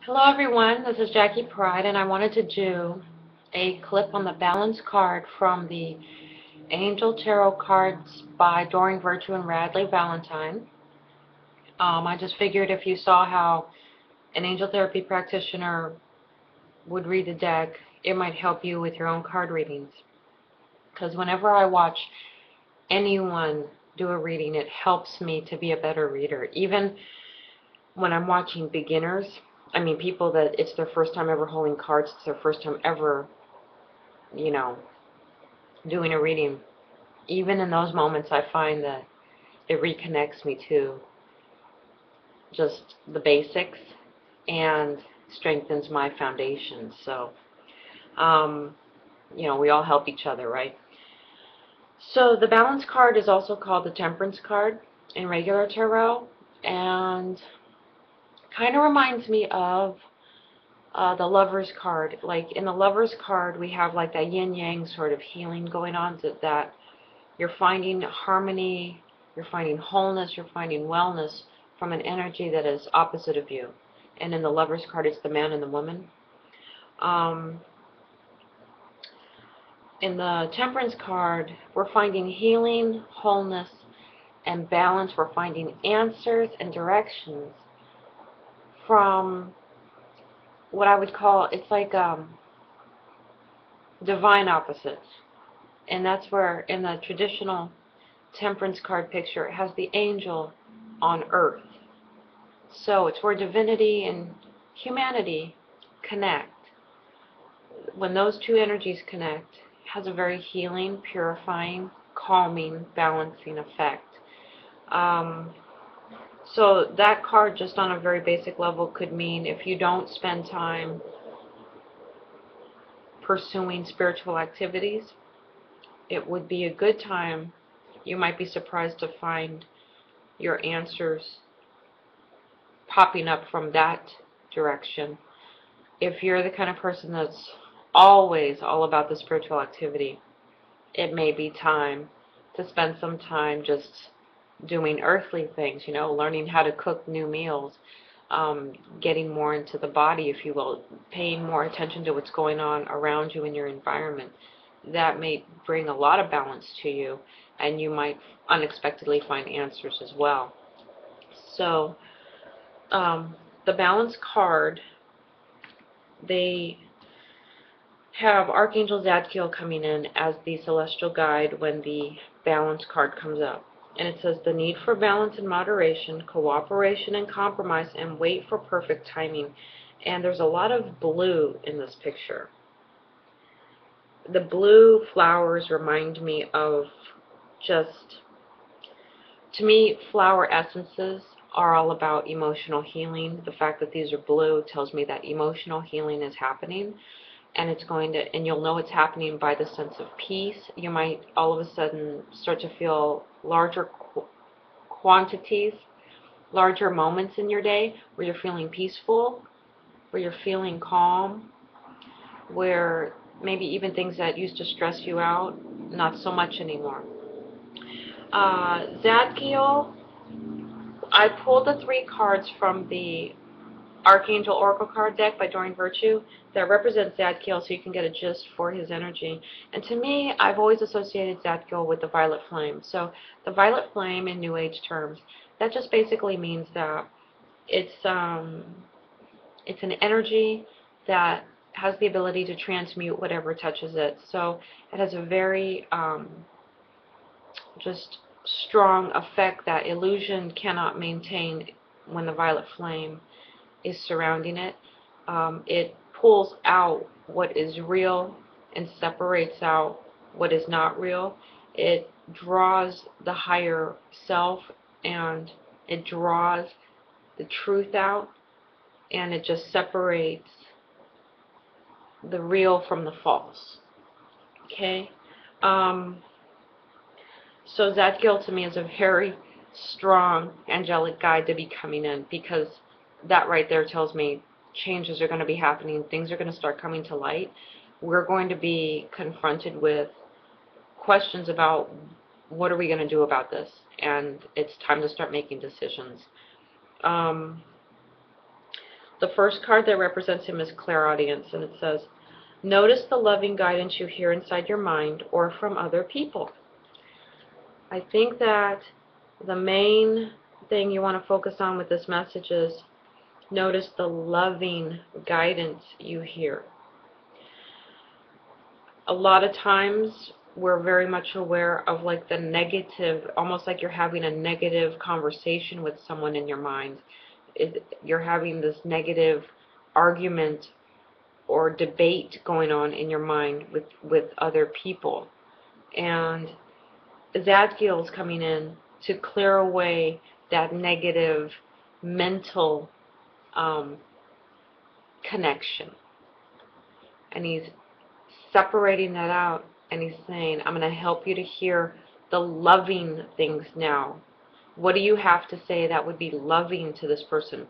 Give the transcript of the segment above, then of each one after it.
Hello everyone, this is Jackie Pride, and I wanted to do a clip on the balance card from the Angel Tarot cards by Doreen and Radleigh Valentine. I just figured if you saw how an angel therapy practitioner would read the deck, it might help you with your own card readings. Because whenever I watch anyone do a reading, it helps me to be a better reader. Even when I'm watching beginners, I mean people that it's their first time ever holding cards, it's their first time ever, doing a reading. Even in those moments, I find that it reconnects me to just the basics and strengthens my foundation. So, we all help each other, right? So the balance card is also called the temperance card in regular tarot, and kind of reminds me of the lover's card. Like in the lover's card, we have like that yin-yang sort of healing going on, that you're finding harmony, you're finding wholeness, you're finding wellness from an energy that is opposite of you. And in the lover's card, it's the man and the woman. In the temperance card, we're finding healing, wholeness, and balance. We're finding answers and directions from what I would call, it's like divine opposites. And that's where in the traditional temperance card picture, it has the angel on earth. So it's where divinity and humanity connect. When those two energies connect, it has a very healing, purifying, calming, balancing effect. So that card, just on a very basic level, could mean if you don't spend time pursuing spiritual activities, it would be a good time. You might be surprised to find your answers popping up from that direction. If you're the kind of person that's always all about the spiritual activity, it may be time to spend some time just doing earthly things, learning how to cook new meals, getting more into the body, if you will, paying more attention to what's going on around you in your environment. That may bring a lot of balance to you, and you might unexpectedly find answers as well. So the balance card, they have Archangel Zadkiel coming in as the celestial guide when the balance card comes up. And it says the need for balance and moderation, cooperation and compromise, and wait for perfect timing. And there's a lot of blue in this picture. The blue flowers remind me of just, to me, flower essences are all about emotional healing. The fact that these are blue tells me that emotional healing is happening, and it's going to, and you'll know it's happening by the sense of peace. You might all of a sudden start to feel larger quantities, larger moments in your day where you're feeling peaceful, where you're feeling calm, where maybe even things that used to stress you out, not so much anymore. Zadkiel, I pulled the 3 cards from the Archangel Oracle card deck by Doreen that represents Zadkiel, so you can get a gist for his energy. And to me, I've always associated Zadkiel with the violet flame. So the violet flame in New Age terms, that just basically means that it's an energy that has the ability to transmute whatever touches it. So it has a very just strong effect that illusion cannot maintain when the violet flame is surrounding it. It pulls out what is real and separates out what is not real. It draws the higher self, and it draws the truth out, and it just separates the real from the false. Okay? So Zadkiel to me is a very strong angelic guide to be coming in, because that right there tells me changes are going to be happening, things are going to start coming to light. We're going to be confronted with questions about what are we going to do about this, and it's time to start making decisions. The first card that represents him is clairaudience, and it says, notice the loving guidance you hear inside your mind or from other people. I think that the main thing you want to focus on with this message is notice the loving guidance you hear. A lot of times we're very much aware of like the negative, almost like you're having a negative conversation with someone in your mind. You're having this negative argument or debate going on in your mind with other people. And Zadkiel's coming in to clear away that negative mental connection. And he's separating that out, and he's saying, I'm going to help you to hear the loving things now. What do you have to say that would be loving to this person?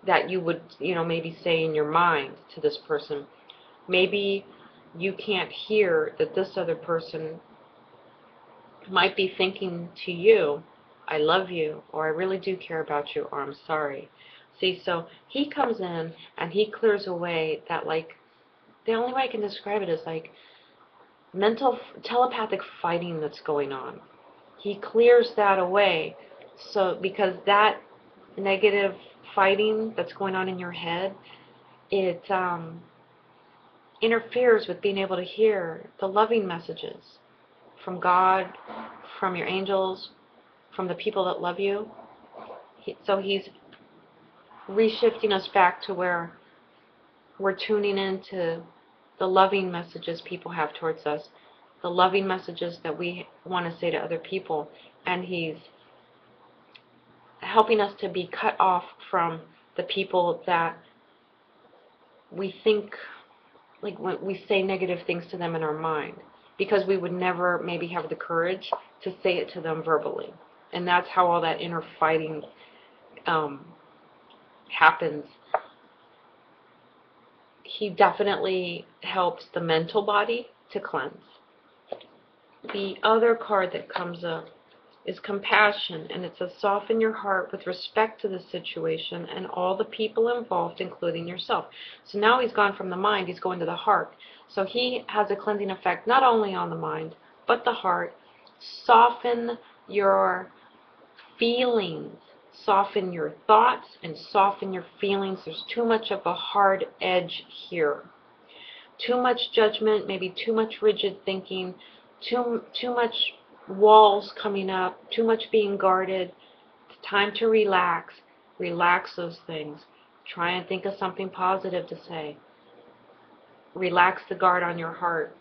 That you would, maybe say in your mind to this person. Maybe you can't hear that this other person might be thinking to you, I love you, or I really do care about you, or I'm sorry. See, so he comes in and he clears away that, like, the only way I can describe it is like mental telepathic fighting that's going on. He clears that away, so because that negative fighting that's going on in your head, it interferes with being able to hear the loving messages from God, from your angels, from the people that love you. So he's reshifting us back to where we're tuning into the loving messages people have towards us, the loving messages that we want to say to other people, and he's helping us to be cut off from the people that we think, like when we say negative things to them in our mind, because we would never maybe have the courage to say it to them verbally. And that's how all that inner fighting happens. He definitely helps the mental body to cleanse. The other card that comes up is compassion, and it says soften your heart with respect to the situation and all the people involved, including yourself. So now he's gone from the mind, he's going to the heart. So he has a cleansing effect not only on the mind, but the heart. Soften your feelings, soften your thoughts, and soften your feelings. There's too much of a hard edge here. Too much judgment, maybe too much rigid thinking, too much walls coming up, too much being guarded. It's time to relax. Relax those things. Try and think of something positive to say. Relax the guard on your heart.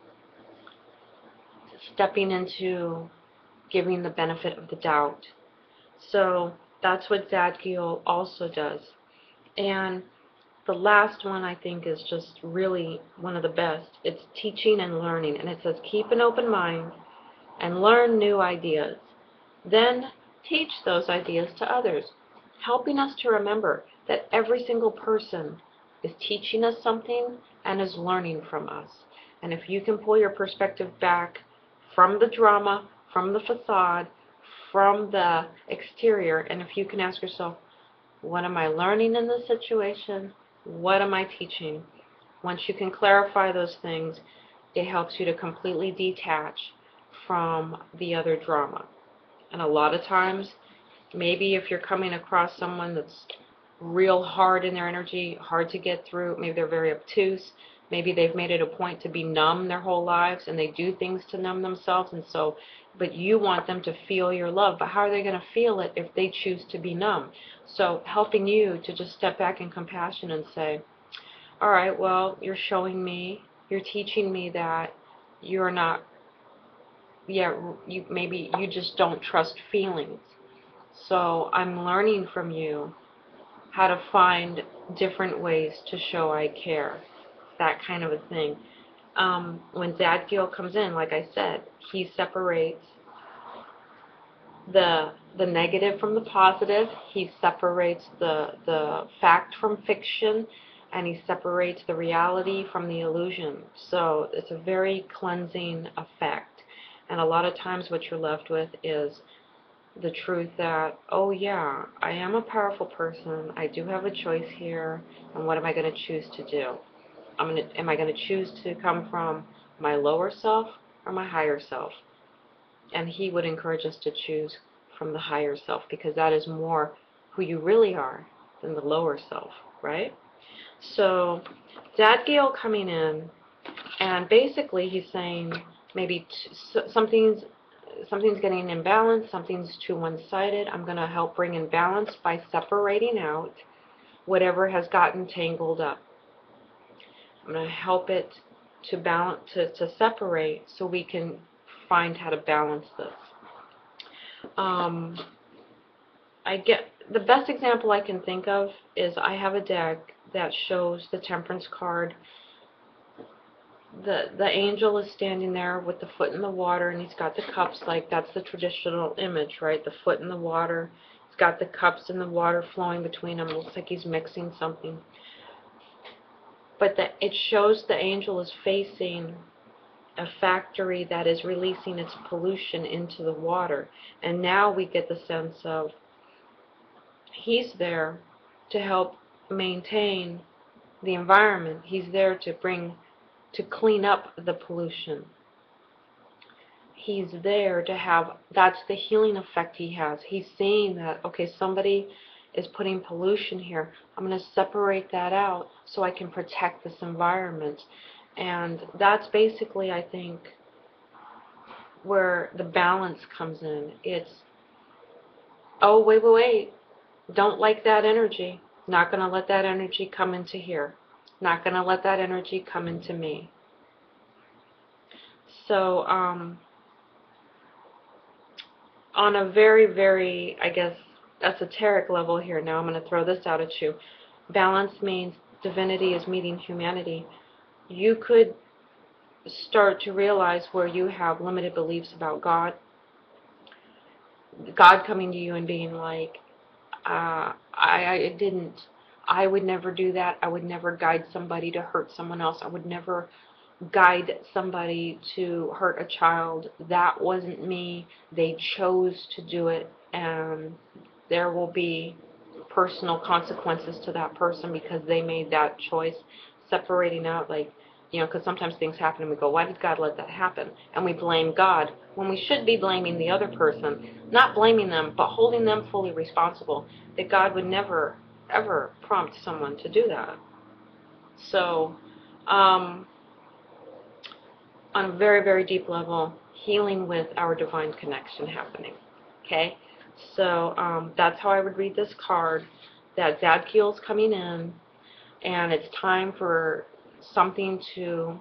Stepping into giving the benefit of the doubt. So that's what Zadkiel also does. And the last one, I think, is just really one of the best. It's teaching and learning. And it says, keep an open mind and learn new ideas. Then teach those ideas to others, helping us to remember that every single person is teaching us something and is learning from us. And if you can pull your perspective back from the drama, from the facade, from the exterior, and if you can ask yourself, what am I learning in this situation? What am I teaching? Once you can clarify those things, it helps you to completely detach from the other drama. And a lot of times, maybe if you're coming across someone that's real hard in their energy, hard to get through, maybe they're very obtuse, maybe they've made it a point to be numb their whole lives and they do things to numb themselves, and so, but you want them to feel your love, but how are they going to feel it if they choose to be numb? So helping you to just step back in compassion and say, all right, well, you're showing me, you're teaching me that you're not, maybe you just don't trust feelings. So I'm learning from you how to find different ways to show I care, that kind of a thing. When Zadkiel comes in, like I said, he separates the negative from the positive. He separates the fact from fiction, and he separates the reality from the illusion. So it's a very cleansing effect. And a lot of times what you're left with is the truth that, oh yeah, I am a powerful person. I do have a choice here, and what am I going to choose to do? Am I going to choose to come from my lower self or my higher self? And he would encourage us to choose from the higher self, because that is more who you really are than the lower self, right? So Zadkiel coming in, and basically he's saying maybe something's getting imbalanced, something's too one-sided. I'm going to help bring in balance by separating out whatever has gotten tangled up. I'm going to help it to balance, to separate, so we can find how to balance this. I get the best example I can think of is I have a deck that shows the Temperance card. The angel is standing there with the foot in the water, and he's got the cups, like that's the traditional image, right? The foot in the water. He's got the cups in the water flowing between them. It looks like he's mixing something. But it shows the angel is facing a factory that is releasing its pollution into the water. And now we get the sense of he's there to help maintain the environment. He's there to clean up the pollution. He's there to have, that's the healing effect he has. He's seeing that, okay, somebody is putting pollution here. I'm going to separate that out so I can protect this environment. And that's basically, I think, where the balance comes in. It's, oh, wait, don't like that energy. Not going to let that energy come into here. Not going to let that energy come into me. So, on a very, very, I guess, esoteric level here, now I'm going to throw this out at you. Balance means divinity is meeting humanity. You could start to realize where you have limited beliefs about God. God coming to you and being like, I would never do that. I would never guide somebody to hurt someone else. I would never guide somebody to hurt a child. That wasn't me. They chose to do it, and there will be personal consequences to that person because they made that choice. Separating out, like, you know, because sometimes things happen and we go, why did God let that happen? And we blame God when we should be blaming the other person. Not blaming them, but holding them fully responsible. That God would never, ever prompt someone to do that. So, on a very, very deep level, healing with our divine connection happening. Okay? So, that's how I would read this card, that Zadkiel's coming in, and it's time for something to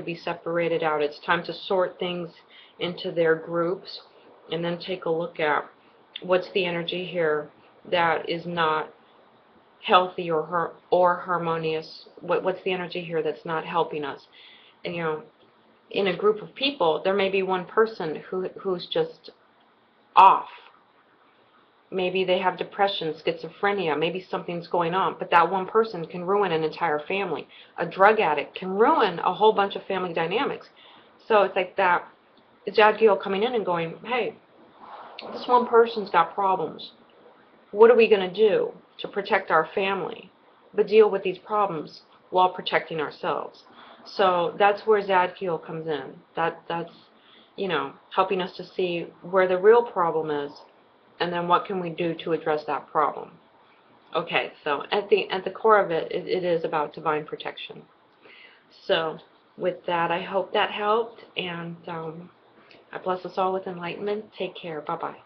be separated out. It's time to sort things into their groups and then take a look at what's the energy here that is not healthy or harmonious. What's the energy here that's not helping us? And, you know, in a group of people, there may be one person who's just off. Maybe they have depression, schizophrenia, maybe something's going on, but that one person can ruin an entire family. A drug addict can ruin a whole bunch of family dynamics. So it's like that, Zadkiel coming in and going, hey, this one person's got problems. What are we going to do to protect our family, but deal with these problems while protecting ourselves? So that's where Zadkiel comes in. That's, you know, helping us to see where the real problem is, and then what can we do to address that problem. Okay, so at the core of it, it is about divine protection. So with that, I hope that helped, and I bless us all with enlightenment. Take care. Bye-bye.